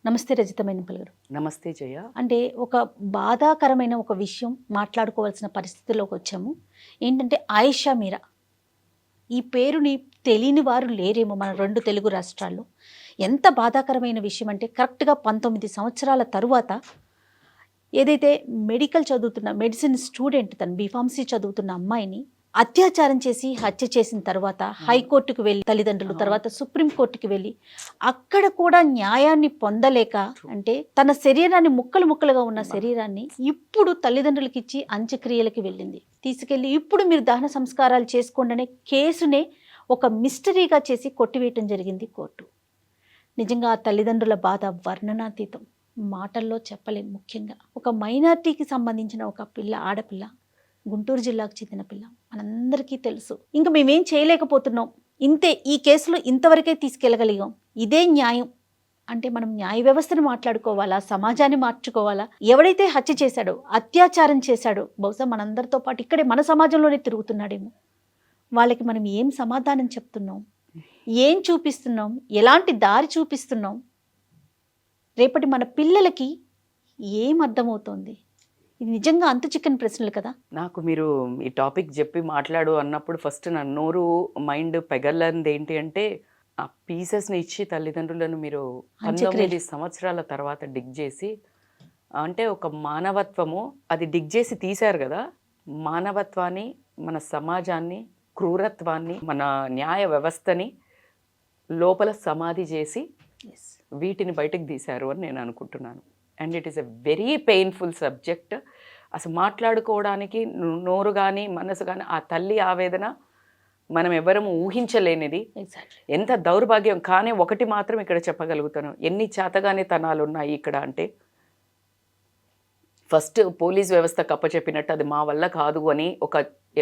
నమస్తే రజిత మైనంపల్లి గారు. నమస్తే జయ. అంటే ఒక బాధాకరమైన ఒక విషయం మాట్లాడుకోవాల్సిన పరిస్థితిలోకి వచ్చాము. ఏంటంటే ఆయిషా మీరా, ఈ పేరుని తెలియని వారు లేరేమో మన 2 తెలుగు రాష్ట్రాల్లో. ఎంత బాధాకరమైన విషయం అంటే కరెక్ట్గా 19 సంవత్సరాల తరువాత ఏదైతే మెడిసిన్ స్టూడెంట్, తను బీఫార్మసీ చదువుతున్న అమ్మాయిని అత్యాచారం చేసి హత్య చేసిన తర్వాత హైకోర్టుకు వెళ్ళి తల్లిదండ్రులు, తర్వాత సుప్రీంకోర్టుకి వెళ్ళి అక్కడ కూడా న్యాయాన్ని పొందలేక, అంటే తన శరీరాన్ని ముక్కలు ముక్కలుగా ఉన్న శరీరాన్ని ఇప్పుడు తల్లిదండ్రులకి ఇచ్చి అంత్యక్రియలకి వెళ్ళింది. తీసుకెళ్ళి ఇప్పుడు మీరు దహన సంస్కారాలు చేసుకోండి అనే కేసునే ఒక మిస్టరీగా చేసి కొట్టివేయటం జరిగింది కోర్టు. నిజంగా ఆ తల్లిదండ్రుల బాధ వర్ణనాతీతం, మాటల్లో చెప్పలేం. ముఖ్యంగా ఒక మైనారిటీకి సంబంధించిన ఒక ఆడపిల్ల, గుంటూరు జిల్లాకు చెందిన పిల్ల, మనందరికీ తెలుసు. ఇంకా మేమేం చేయలేకపోతున్నాం, ఇంతే, ఈ కేసులో ఇంతవరకే తీసుకెళ్ళగలిగాం, ఇదే న్యాయం అంటే మనం న్యాయ వ్యవస్థను మాట్లాడుకోవాలా, సమాజాన్ని మార్చుకోవాలా? ఎవడైతే హత్య చేశాడో, అత్యాచారం చేశాడో, బహుశా మనందరితో పాటు ఇక్కడే మన సమాజంలోనే తిరుగుతున్నాడేమో, వాళ్ళకి మనం ఏం సమాధానం చెప్తున్నాం, ఏం చూపిస్తున్నాం, ఎలాంటి దారి చూపిస్తున్నాం? రేపటి మన పిల్లలకి ఏం అర్థమవుతోంది? ఇది నిజంగా అంతు చిక్కని ప్రశ్నలు కదా. నాకు మీరు ఈ టాపిక్ చెప్పి మాట్లాడు అన్నప్పుడు ఫస్ట్ నా నోరు మైండ్ పెగలంది ఏంటి అంటే, ఆ పీసెస్ని ఇచ్చి తల్లిదండ్రులను మీరు 19 సంవత్సరాల తర్వాత డిగ్ చేసి, అంటే ఒక మానవత్వము అది డిగ్ చేసి తీశారు కదా, మానవత్వాన్ని, మన సమాజాన్ని, క్రూరత్వాన్ని, మన న్యాయ వ్యవస్థని లోపల సమాధి చేసి వీటిని బయటకు తీశారు అని నేను అనుకుంటున్నాను. And it is a very painful subject. అసలు మాట్లాడుకోవడానికి నోరు కానీ మనసు కానీ, ఆ తల్లి ఆవేదన మనం ఎవరము ఊహించలేనిది. ఎంత దౌర్భాగ్యం. కానీ ఒకటి మాత్రం ఇక్కడ చెప్పగలుగుతాను, ఎన్ని చేతగానే తనాలు ఉన్నాయి ఇక్కడ అంటే, ఫస్ట్ పోలీస్ వ్యవస్థ కప్పచెప్పినట్టు అది మా వల్ల కాదు అని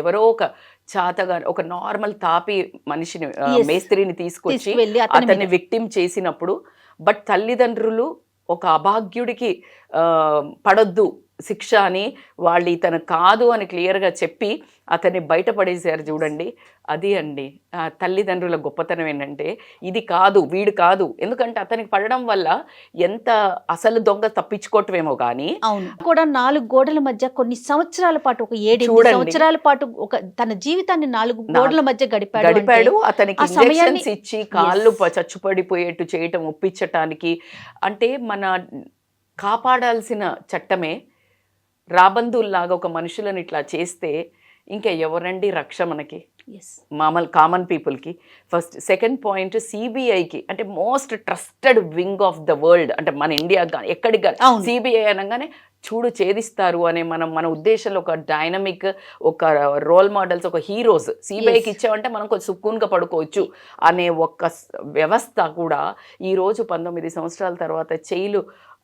ఎవరో ఒక చేతగా ఒక నార్మల్ తాపి మనిషిని, మేస్త్రిని తీసుకొచ్చి అతన్ని విక్టిమ్ చేసినప్పుడు, బట్ తల్లిదండ్రులు ఒక అభాగ్యుడికి పడొద్దు శిక్ష అని వాళ్ళు ఇతను కాదు అని క్లియర్గా చెప్పి అతన్ని బయటపడేశారు చూడండి. అది అండి తల్లిదండ్రుల గొప్పతనం. ఏంటంటే ఇది కాదు, వీడు కాదు. ఎందుకంటే అతనికి పడడం వల్ల ఎంత అసలు దొంగ తప్పించుకోవటమేమో కానీ కూడా 4 గోడల మధ్య కొన్ని సంవత్సరాల పాటు, ఒక 7 సంవత్సరాల పాటు ఒక తన జీవితాన్ని 4 గోడల మధ్య గడిపాడు. అతనికి ఇంజెక్షన్స్ ఇచ్చి కాళ్ళు చచ్చుపడిపోయేట్టు చేయటం ఒప్పించటానికి, అంటే మన కాపాడాల్సిన చట్టమే రాబందుల్లాగా ఒక మనుషులను ఇట్లా చేస్తే ఇంకా ఎవరండి రక్ష మనకి, కామన్ పీపుల్కి? ఫస్ట్. సెకండ్ పాయింట్, సిబిఐకి అంటే most trusted wing of the world, అంటే మన ఇండియా కానీ ఎక్కడికి కానీ సిబిఐ అనగానే చూడు ఛేదిస్తారు అనే మన ఉద్దేశంలో ఒక డైనమిక్, ఒక రోల్ మోడల్స్, ఒక హీరోస్ సిబిఐకి ఇచ్చామంటే మనం కొంచెం సుక్కూన్గా పడుకోవచ్చు అనే ఒక వ్యవస్థ కూడా ఈరోజు 19 సంవత్సరాల తర్వాత జైలు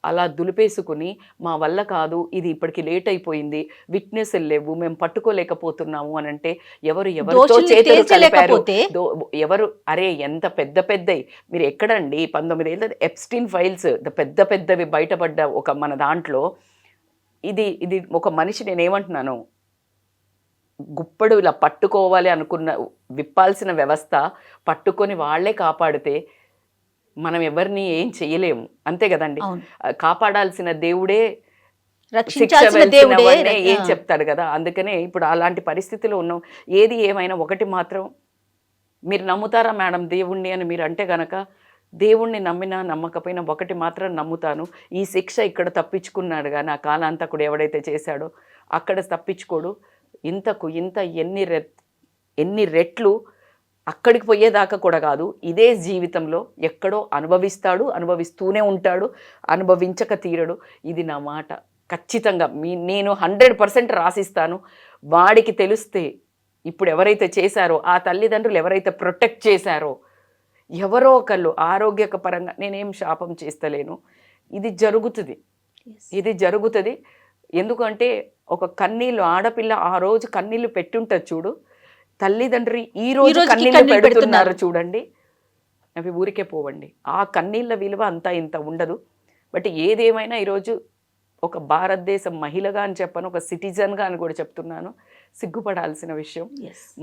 అలా దులిపేసుకుని మా వల్ల కాదు, ఇది ఇప్పటికి లేట్ అయిపోయింది, విట్నెస్లు లేవు, మేము పట్టుకోలేకపోతున్నాము అని అంటే ఎవరితో చేతులు కలిపారు, ఎవరు? అరే ఎంత పెద్దవి మీరు ఎక్కడండి? 19 ఏళ్ళ ఎప్స్టీన్ ఫైల్స్ పెద్ద పెద్దవి బయటపడ్డ ఒక మన దాంట్లో ఇది ఒక మనిషి, నేనేమంటున్నాను, గుప్పడు ఇలా పట్టుకోవాలి అనుకున్న విప్పాల్సిన వ్యవస్థ పట్టుకొని వాళ్లే కాపాడితే మనం ఎవరిని ఏం చెయ్యలేము. అంతే కదండి. కాపాడాల్సిన దేవుడే ఏం చెప్తాడు కదా. అందుకనే ఇప్పుడు అలాంటి పరిస్థితిలో ఉన్నాం. ఏది ఏమైనా ఒకటి మాత్రం, మీరు నమ్ముతారా మేడం దేవుణ్ణి అని మీరు అంటే గనక, దేవుణ్ణి నమ్మినా నమ్మకపోయినా ఒకటి మాత్రం నమ్ముతాను, ఈ శిక్ష ఇక్కడ తప్పించుకున్నాడు కానీ ఆ కాలాంతకుడు ఎవడైతే చేశాడో అక్కడ తప్పించుకోడు. ఇంతకు ఇంత ఎన్ని రెట్లు అక్కడికి పోయేదాకా కూడా కాదు, ఇదే జీవితంలో ఎక్కడో అనుభవిస్తూనే ఉంటాడు, అనుభవించక తీరడు. ఇది నా మాట. ఖచ్చితంగా నేను 100% రాసిస్తాను. వాడికి తెలిస్తే, ఇప్పుడు ఎవరైతే చేశారో, ఆ తల్లిదండ్రులు ఎవరైతే ప్రొటెక్ట్ చేశారో, ఎవరో ఒకళ్ళు ఆరోగ్యక పరంగా, నేనేం శాపం చేస్తలేను, ఇది జరుగుతుంది. ఎందుకంటే ఒక కన్నీళ్ళు, ఆడపిల్ల ఆ రోజు కన్నీళ్ళు పెట్టుంటుంది చూడు, తల్లిదండ్రి ఈ రోజు కన్నీళ్ళు పెడుతున్నారు చూడండి, అవి ఊరికే పోవండి. ఆ కన్నీళ్ళ విలువ అంతా ఇంత ఉండదు. బట్ ఏదేమైనా ఈరోజు ఒక భారతదేశం మహిళగా అని చెప్పను, ఒక సిటిజన్గా అని కూడా చెప్తున్నాను, సిగ్గుపడాల్సిన విషయం.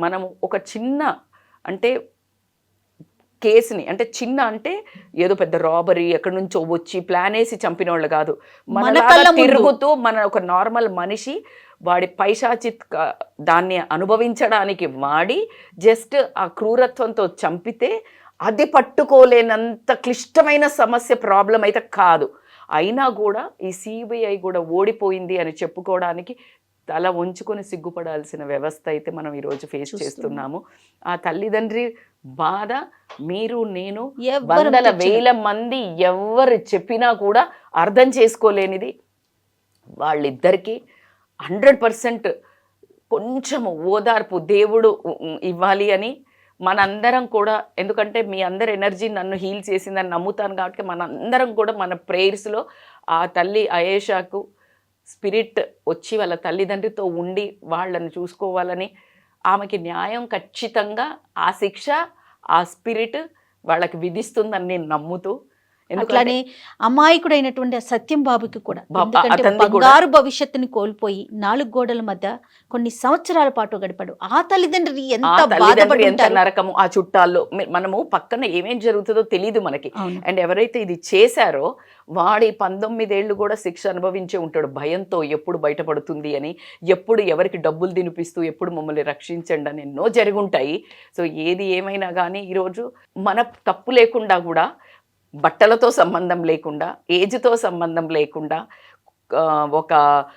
మనము ఒక చిన్న అంటే కేసుని, అంటే చిన్న అంటే ఏదో పెద్ద రాబరీ ఎక్కడి నుంచో వచ్చి ప్లాన్ వేసి చంపిన వాళ్ళు కాదు, మనలాగా తిరుగుతూ మన ఒక నార్మల్ మనిషి వాడి పైశాచిత్ దాన్ని అనుభవించడానికి వాడి జస్ట్ ఆ క్రూరత్వంతో చంపితే అది పట్టుకోలేనంత క్లిష్టమైన సమస్య, ప్రాబ్లం అయితే కాదు. అయినా కూడా ఈ సిబిఐ కూడా ఓడిపోయింది అని చెప్పుకోవడానికి తల వంచుకొని సిగ్గుపడాల్సిన వ్యవస్థ అయితే మనం ఈరోజు ఫేస్ చేస్తున్నాము. ఆ తల్లిదండ్రి బాధ మీరు నేను వందల వేల మంది ఎవరు చెప్పినా కూడా అర్థం చేసుకోలేనిది. వాళ్ళిద్దరికీ 100% కొంచెము ఓదార్పు దేవుడు ఇవ్వాలి అని మనందరం కూడా, ఎందుకంటే మీ అందరి ఎనర్జీ నన్ను హీల్ చేసిందని నమ్ముతాను కాబట్టి మనందరం కూడా మన ప్రేయర్స్లో ఆ తల్లి అయేషాకు స్పిరిట్ వచ్చి వాళ్ళ తల్లిదండ్రితో ఉండి వాళ్ళని చూసుకోవాలని, ఆమెకి న్యాయం ఖచ్చితంగా ఆ శిక్ష ఆ స్పిరిట్ వాళ్ళకి విధిస్తుందని నేను నమ్ముతూ, అట్లానే అమాయకుడైనటువంటి సత్యం బాబుకి కూడా బంగారు భవిష్యత్తుని కోల్పోయి 4 గోడల మధ్య కొన్ని సంవత్సరాల పాటు గడిపాడు. ఆ తల్లిదండ్రి ఎంత నరకము, ఆ చుట్టాల్లో మనము పక్కన ఏమేం జరుగుతుందో తెలియదు మనకి. అండ్ ఎవరైతే ఇది చేశారో వాడి 19 ఏళ్ళు కూడా శిక్ష అనుభవించే ఉంటాడు భయంతో, ఎప్పుడు బయటపడుతుంది అని, ఎప్పుడు ఎవరికి డబ్బులు తినిపిస్తూ ఎప్పుడు మమ్మల్ని రక్షించండి అని ఎన్నో జరుగుంటాయి. సో ఏది ఏమైనా కానీ ఈరోజు మన తప్పు లేకుండా కూడా, బట్టలతో సంబంధం లేకుండా, ఏజ్తో సంబంధం లేకుండా, ఒక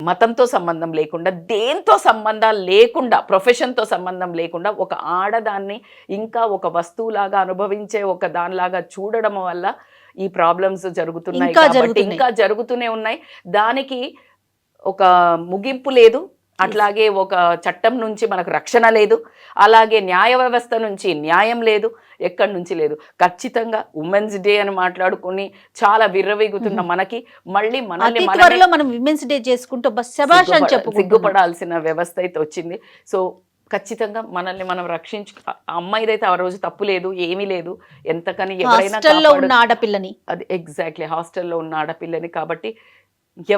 మతంతో సంబంధం లేకుండా, దేంతో సంబంధాలు లేకుండా, ప్రొఫెషన్తో సంబంధం లేకుండా ఒక ఆడదాన్ని ఇంకా ఒక వస్తువులాగా అనుభవించే ఒక దానిలాగా చూడడం వల్ల ఈ ప్రాబ్లమ్స్ జరుగుతున్నాయి కాబట్టి ఇంకా జరుగుతూనే ఉన్నాయి. దానికి ఒక ముగింపు లేదు. అట్లాగే ఒక చట్టం నుంచి మనకు రక్షణ లేదు, అలాగే న్యాయ వ్యవస్థ నుంచి న్యాయం లేదు, ఎక్కడి నుంచి లేదు. ఖచ్చితంగా ఉమెన్స్ డే అని మాట్లాడుకుని చాలా విర్రవీగుతున్న మనకి మళ్ళీ మనల్ని మనం విమెన్స్ డే చేసుకుంటూ సిగ్గుపడాల్సిన వ్యవస్థ అయితే వచ్చింది. సో ఖచ్చితంగా మనల్ని మనం రక్షించు. అమ్మాయిదైతే ఆ రోజు తప్పు లేదు, ఏమీ లేదు. ఎంతకని ఎవరైనా ఉన్న ఆడపిల్లని, అది ఎగ్జాక్ట్లీ హాస్టల్లో ఉన్న ఆడపిల్లని. కాబట్టి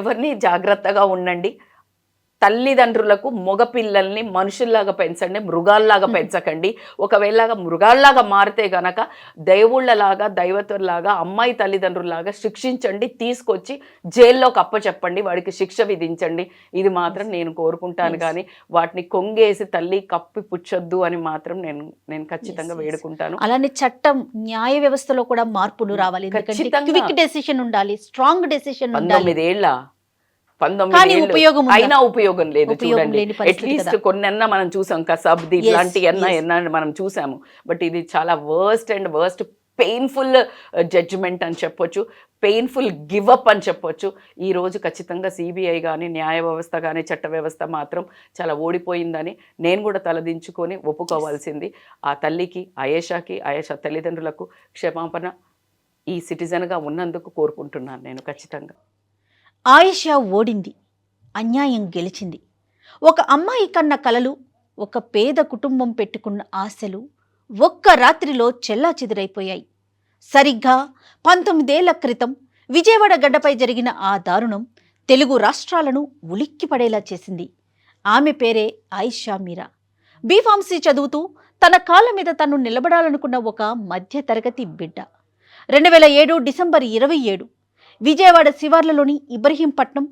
ఎవరిని జాగ్రత్తగా ఉండండి. తల్లిదండ్రులకు మగపిల్లల్ని మనుషుల్లాగా పెంచండి, మృగాల్లాగా పెంచకండి. ఒకవేళ మృగాల్లాగా మారితే గనక దేవుళ్ళలాగా దైవతుల్లాగా అమ్మాయి తల్లిదండ్రుల్లాగా శిక్షించండి, తీసుకొచ్చి జైల్లోకి అప్పచెప్పండి, వాడికి శిక్ష విధించండి. ఇది మాత్రం నేను కోరుకుంటాను. కానీ వాటిని కొంగేసి తల్లి కప్పి పుచ్చొద్దు అని మాత్రం నేను ఖచ్చితంగా వేడుకుంటాను. అలానే చట్టం న్యాయ వ్యవస్థలో కూడా మార్పులు రావాలి. క్విక్ డెసిషన్ ఉండాలి, స్ట్రాంగ్ డెసిషన్ ఉండాలి. 19 ఏళ్ళ 19 అయినా ఉపయోగం లేదు. చూడండి, అట్లీస్ట్ కొన్నన్నా మనం చూసాం, కసబ్ది ఇలాంటి ఎన్న మనం చూసాము. బట్ ఇది చాలా వర్స్ట్ పెయిన్ఫుల్ జడ్జిమెంట్ అని చెప్పొచ్చు, పెయిన్ఫుల్ గివప్ అని చెప్పొచ్చు. ఈరోజు ఖచ్చితంగా సిబిఐ కానీ న్యాయ వ్యవస్థ కానీ చట్ట వ్యవస్థ మాత్రం చాలా ఓడిపోయిందని నేను కూడా తలదించుకొని ఒప్పుకోవాల్సింది. ఆ తల్లికి, అయేషా తల్లిదండ్రులకు క్షమాపణ ఈ సిటిజన్గా ఉన్నందుకు కోరుకుంటున్నాను నేను ఖచ్చితంగా. ఆయిషా ఓడింది, అన్యాయం గెలిచింది. ఒక అమ్మాయి కన్న కలలు, ఒక పేద కుటుంబం పెట్టుకున్న ఆశలు ఒక్క రాత్రిలో చెల్లాచెదురైపోయాయి. సరిగ్గా 19 ఏళ్ల క్రితం విజయవాడ గడ్డపై జరిగిన ఆ దారుణం తెలుగు రాష్ట్రాలను ఉలిక్కిపడేలా చేసింది. ఆమె పేరే ఆయిషా మీరా. బీఫార్మసీ చదువుతూ తన కాళ్ళ మీద తను నిలబడాలనుకున్న ఒక మధ్యతరగతి బిడ్డ. 2007 డిసెంబర్ 27 విజయవాడ శివార్లలోని ఇబ్రహీంపట్నం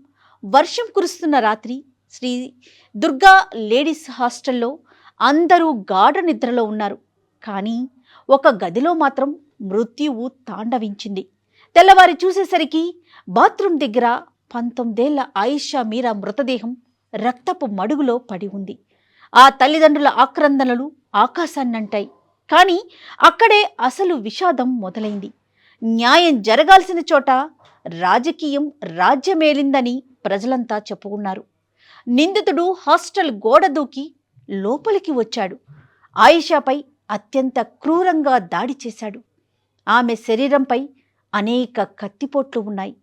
వర్షం కురుస్తున్న రాత్రి శ్రీ దుర్గా లేడీస్ హాస్టల్లో అందరూ గాఢ నిద్రలో ఉన్నారు. కానీ ఒక గదిలో మాత్రం మృత్యువు తాండవించింది. తెల్లవారి చూసేసరికి బాత్రూం దగ్గర 19 ఏళ్ల ఆయిషా మీరా మృతదేహం రక్తపు మడుగులో పడి ఉంది. ఆ తల్లిదండ్రుల ఆక్రందనలు ఆకాశాన్నంటాయి. కానీ అక్కడే అసలు విషాదం మొదలైంది. న్యాయం జరగాల్సిన చోట రాజకీయం రాజ్యమేలిందని ప్రజలంతా చెప్పుకున్నారు. నిందితుడు హాస్టల్ గోడ దూకి లోపలికి వచ్చాడు. ఆయిషాపై అత్యంత క్రూరంగా దాడి చేశాడు. ఆమె శరీరంపై అనేక కత్తిపోట్లు ఉన్నాయి.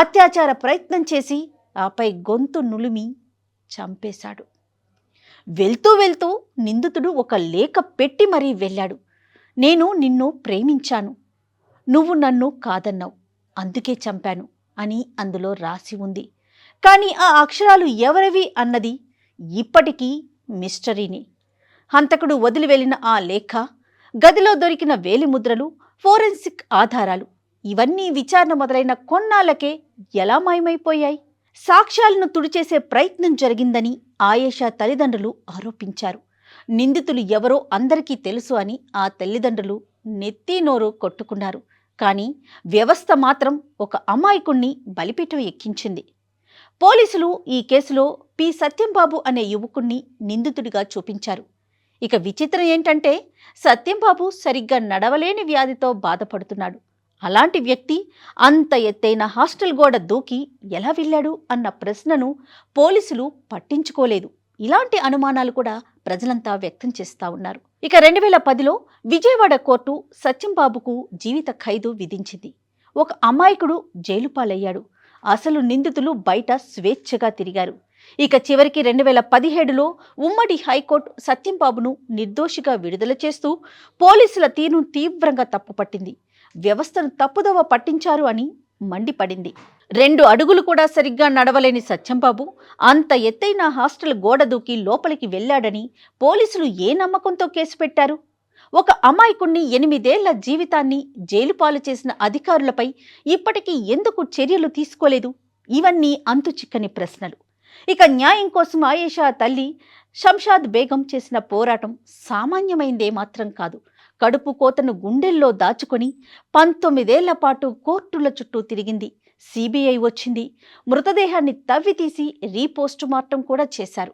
అత్యాచార ప్రయత్నం చేసి ఆపై గొంతు నులిమి చంపేశాడు. వెళ్తూ వెళ్తూ నిందితుడు ఒక లేఖ పెట్టి మరీ వెళ్ళాడు. నేను నిన్ను ప్రేమించాను, నువ్వు నన్ను కాదన్నావు, అందుకే చంపాను అని అందులో రాసి ఉంది. కానీ ఆ అక్షరాలు ఎవరివి అన్నది ఇప్పటికీ మిస్టరీనే. హంతకుడు వదిలి వెళ్ళిన ఆ లేఖ గదిలో దొరికిన వేలిముద్రలు, ఫోరెన్సిక్ ఆధారాలు ఇవన్నీ విచారణ మొదలైన కొన్నాళ్లకే ఎలా మాయమైపోయాయి? సాక్ష్యాలను తుడిచేసే ప్రయత్నం జరిగిందని ఆయేషా తల్లిదండ్రులు ఆరోపించారు. నిందితులు ఎవరో అందరికీ తెలుసు అని ఆ తల్లిదండ్రులు నెత్తి నోరు కొట్టుకున్నారు. కానీ వ్యవస్థ మాత్రం ఒక అమాయకుణ్ణి బలిపీఠం ఎక్కించింది. పోలీసులు ఈ కేసులో పి సత్యంబాబు అనే యువకుణ్ణి నిందితుడిగా చూపించారు. ఇక విచిత్రం ఏంటంటే సత్యంబాబు సరిగ్గా నడవలేని వ్యాధితో బాధపడుతున్నాడు. అలాంటి వ్యక్తి అంత ఎత్తైన హాస్టల్ గోడ దూకి ఎలా వెళ్ళాడు అన్న ప్రశ్నను పోలీసులు పట్టించుకోలేదు. ఇలాంటి అనుమానాలు కూడా ప్రజలంతా వ్యక్తం చేస్తా ఉన్నారు. ఇక 2010లో విజయవాడ కోర్టు సత్యంబాబుకు జీవిత ఖైదు విధించింది. ఒక అమాయకుడు జైలు పాలయ్యాడు. అసలు నిందితులు బయట స్వేచ్ఛగా తిరిగారు. ఇక చివరికి 2017లో ఉమ్మడి హైకోర్టు సత్యంబాబును నిర్దోషిగా విడుదల చేస్తూ పోలీసుల తీరును తీవ్రంగా తప్పుపట్టింది. వ్యవస్థను తప్పుదోవ పట్టించారు అని మండిపడింది. 2 అడుగులు కూడా సరిగ్గా నడవలేని సత్యంబాబు అంత ఎత్తైన హాస్టల్ గోడ దూకి లోపలికి వెళ్లాడని పోలీసులు ఏ నమ్మకంతో కేసు పెట్టారు? ఒక అమాయకుణ్ణి 8 ఏళ్ల జీవితాన్ని జైలు పాలు చేసిన అధికారులపై ఇప్పటికీ ఎందుకు చర్యలు తీసుకోలేదు? ఇవన్నీ అంతుచిక్కని ప్రశ్నలు. ఇక న్యాయం కోసం ఆయేషా తల్లి షంషాద్ బేగం చేసిన పోరాటం సామాన్యమైందే మాత్రం కాదు. కడుపు కోతను గుండెల్లో దాచుకొని 19 ఏళ్ల పాటు కోర్టుల చుట్టూ తిరిగింది. సిబిఐ వచ్చింది. మృతదేహాన్ని తవ్వితీసి రీపోస్టు మార్టం కూడా చేశారు.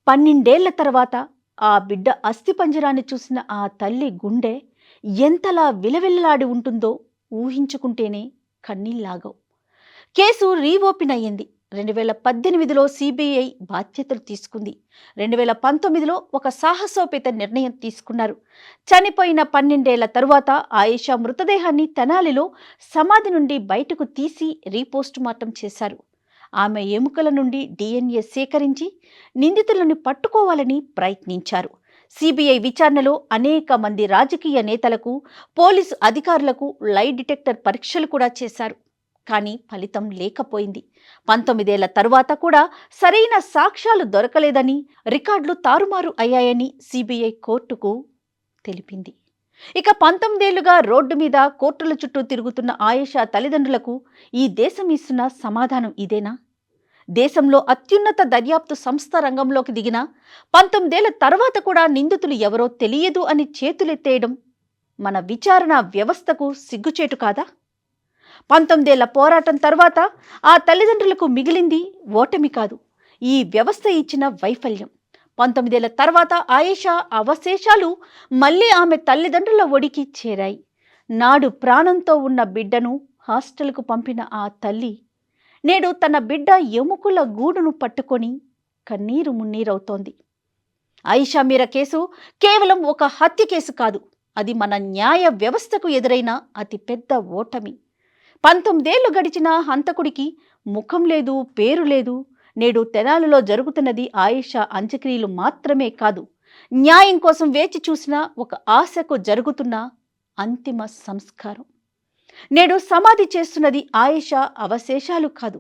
12 ఏళ్ల తర్వాత ఆ బిడ్డ అస్థిపంజరాన్ని చూసిన ఆ తల్లి గుండె ఎంతలా విలవిల్లాడి ఉంటుందో ఊహించుకుంటేనే కన్నీళ్లాగవు. కేసు రీఓపెన్ అయ్యింది. 2018లో సిబిఐ బాధ్యతలు తీసుకుంది. 2019లో ఒక సాహసోపేత నిర్ణయం తీసుకున్నారు. చనిపోయిన 12 ఏళ్ల తరువాత ఆయేషా మృతదేహాన్ని తెనాలిలో సమాధి నుండి బయటకు తీసి రీపోస్ట్ మార్టం చేశారు. ఆమె ఎముకల నుండి DNA సేకరించి నిందితులను పట్టుకోవాలని ప్రయత్నించారు. సిబిఐ విచారణలో అనేక మంది రాజకీయ నేతలకు, పోలీసు అధికారులకు లై డిటెక్టర్ పరీక్షలు కూడా చేశారు. కానీ ఫలితం లేకపోయింది. 19 ఏళ్ల తరువాత కూడా సరైన సాక్ష్యాలు దొరకలేదని, రికార్డులు తారుమారు అయ్యాయని సిబిఐ కోర్టుకు తెలిపింది. ఇక 19 ఏళ్లుగా రోడ్డు మీద కోర్టుల చుట్టూ తిరుగుతున్న ఆయేషా తల్లిదండ్రులకు ఈ దేశం ఇస్తున్న సమాధానం ఇదేనా? దేశంలో అత్యున్నత దర్యాప్తు సంస్థ రంగంలోకి దిగిన 19 ఏళ్ల తర్వాత కూడా నిందితులు ఎవరో తెలియదు అని చేతులెత్తేయడం మన విచారణ వ్యవస్థకు సిగ్గుచేటు కాదా? 19 ఏళ్ల పోరాటం తర్వాత ఆ తల్లిదండ్రులకు మిగిలింది ఓటమి కాదు, ఈ వ్యవస్థ ఇచ్చిన వైఫల్యం. 19 ఏళ్ల తర్వాత ఆయేషా అవశేషాలు మళ్లీ ఆమె తల్లిదండ్రుల ఒడికి చేరాయి. నాడు ప్రాణంతో ఉన్న బిడ్డను హాస్టల్కు పంపిన ఆ తల్లి నేడు తన బిడ్డ ఎముకల గూడును పట్టుకొని కన్నీరు మున్నీరవుతోంది. ఆయేషా మీరా కేసు కేవలం ఒక హత్య కేసు కాదు, అది మన న్యాయ వ్యవస్థకు ఎదురైన అతిపెద్ద ఓటమి. 19 ఏళ్లు గడిచిన హంతకుడికి ముఖం లేదు, పేరు లేదు. నేడు తెనాలిలో జరుగుతున్నది ఆయేషా అంత్యక్రియలు మాత్రమే కాదు, న్యాయం కోసం వేచి చూసిన ఒక ఆశకు జరుగుతున్న అంతిమ సంస్కారం. నేడు సమాధి చేస్తున్నది ఆయేషా అవశేషాలు కాదు,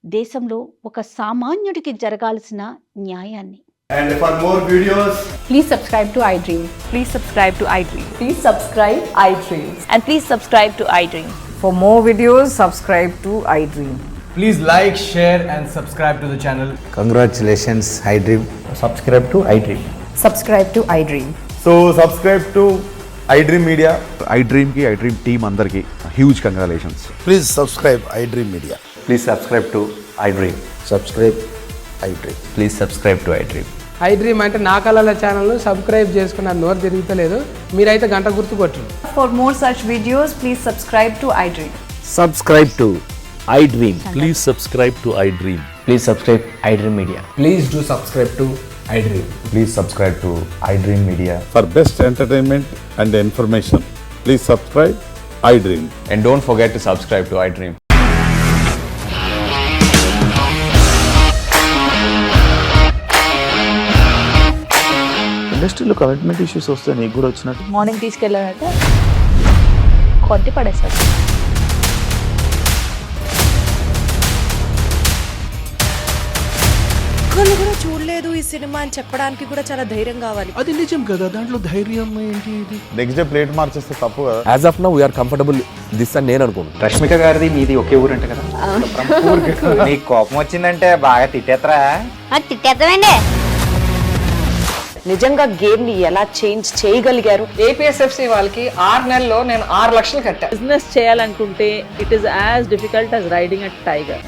దేశంలో ఒక సామాన్యుడికి జరగాల్సిన న్యాయాన్ని. And for more videos, Please subscribe to iDream. Please subscribe to iDream. Please subscribe iDream. And please subscribe to iDream. For more videos, subscribe to iDream. please like, share and subscribe to the channel. Congratulations, iDream. subscribe to iDream. Subscribe to iDream. So subscribe to iDream Media. iDream ki iDream team andarki huge congratulations. Please subscribe iDream Media. Please subscribe to iDream. Subscribe iDream. Please subscribe to iDream. iDream అంటే నా కళల ఛానల్ను subscribe చేసుకున్న నోరు తిరుగుతలేదు, మీరైతే గంట గుర్తు కొట్టండి. For more such videos, please subscribe to iDream. Subscribe to iDream. Please subscribe to iDream. Please subscribe iDream Media. Please do subscribe to iDream. Please subscribe to iDream Media. For best entertainment and information, please subscribe iDream. And don't forget to subscribe to iDream. ఇండస్ట్రీలో commitment issues వస్తే నీకు కూడా వచ్చినట్టు morning తీసుకెళ్ళాలంటే కొట్టి పడేస్తారు. ఒక్కళ్ళు కూడా చూడలేదు ఈ సినిమా అని చెప్పడానికి కూడా చాలా ధైర్యం కావాలి. అది నిజం కదా, దాంట్లో ధైర్యం ఏంటి? ఇది నెక్స్ట్ డే ప్లేట్ మార్చేస్తే తప్పు కదా. As of now we are comfortable this అని నేను అనుకుంటున్నాను. రష్మిక గారిది మీది ఒకే ఊరంట కదా. నీకు కోపం వచ్చిందంటే బాగా తిట్టేత్తరా? తిట్టేద్దామండి. నిజంగా గేమ్ ని ఎలా చేంజ్ చేయగలిగారు? ఏపీఎస్ఎఫ్సి వాళ్ళకి 6 నెలల్లో నేను 6 లక్షలు కట్టా. బిజినెస్ చేయాలనుకుంటే it is as difficult as riding a tiger.